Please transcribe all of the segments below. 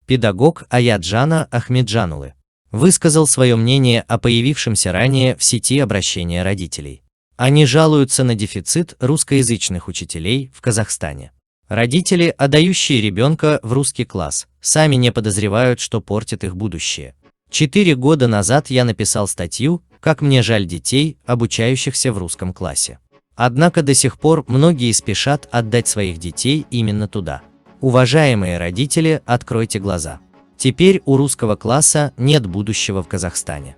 Педагог Аяджана Ахмеджанулы высказал свое мнение о появившемся ранее в сети обращении родителей. Они жалуются на дефицит русскоязычных учителей в Казахстане. Родители, отдающие ребенка в русский класс, сами не подозревают, что портят их будущее. 4 года назад я написал статью «Как мне жаль детей, обучающихся в русском классе». Однако до сих пор многие спешат отдать своих детей именно туда. Уважаемые родители, откройте глаза. Теперь у русского класса нет будущего в Казахстане.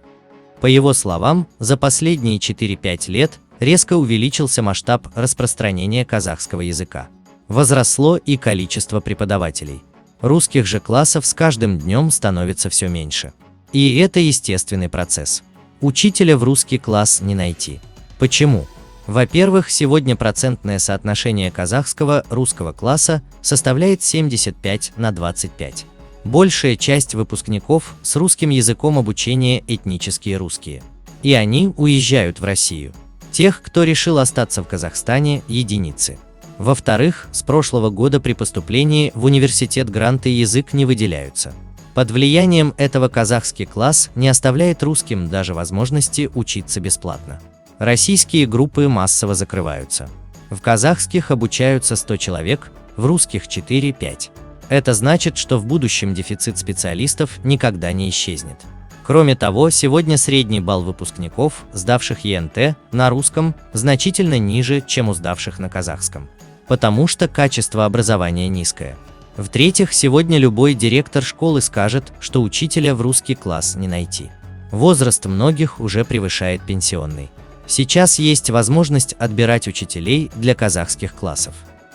По его словам, за последние 4-5 лет резко увеличился масштаб распространения казахского языка. Возросло и количество преподавателей. Русских же классов с каждым днем становится все меньше. И это естественный процесс. Учителя в русский класс не найти. Почему? Во-первых, сегодня процентное соотношение казахского-русского класса составляет 75/25. Большая часть выпускников с русским языком обучения этнические русские. И они уезжают в Россию. Тех, кто решил остаться в Казахстане, единицы. Во-вторых, с прошлого года при поступлении в университет гранты язык не выделяются. Под влиянием этого казахский класс не оставляет русским даже возможности учиться бесплатно. Российские группы массово закрываются. В казахских обучаются 100 человек, в русских 4-5. Это значит, что в будущем дефицит специалистов никогда не исчезнет. Кроме того, сегодня средний балл выпускников, сдавших ЕНТ на русском, значительно ниже, чем у сдавших на казахском. Потому что качество образования низкое. В-третьих, сегодня любой директор школы скажет, что учителя в русский класс не найти. Возраст многих уже превышает пенсионный. Сейчас есть возможность отбирать учителей для казахских классов.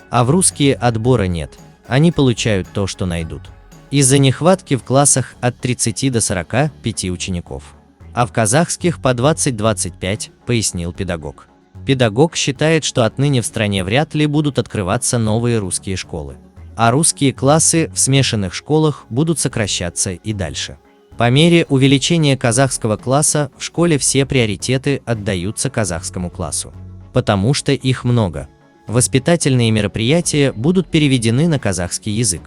А в русские отбора нет, они получают то, что найдут. Из-за нехватки в классах от 30 до 45 учеников. А в казахских по 20-25, пояснил педагог. Педагог считает, что отныне в стране вряд ли будут открываться новые русские школы. А русские классы в смешанных школах будут сокращаться и дальше. По мере увеличения казахского класса в школе все приоритеты отдаются казахскому классу. Потому что их много. Воспитательные мероприятия будут переведены на казахский язык.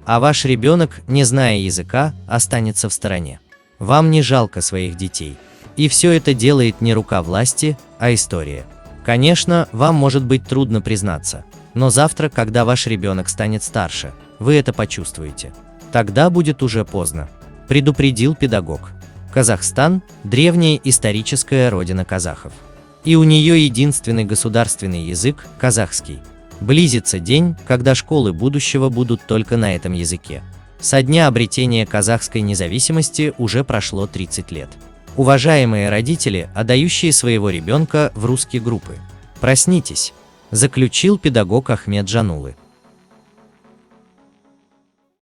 А ваш ребенок, не зная языка, останется в стороне. Вам не жалко своих детей. И все это делает не рука власти, а история. Конечно, вам может быть трудно признаться, но завтра, когда ваш ребенок станет старше, вы это почувствуете. Тогда будет уже поздно. Предупредил педагог. Казахстан – древняя историческая родина казахов. И у нее единственный государственный язык – казахский. Близится день, когда школы будущего будут только на этом языке. Со дня обретения казахской независимости уже прошло 30 лет. Уважаемые родители, отдающие своего ребенка в русские группы, проснитесь, заключил педагог Ахмеджанулы.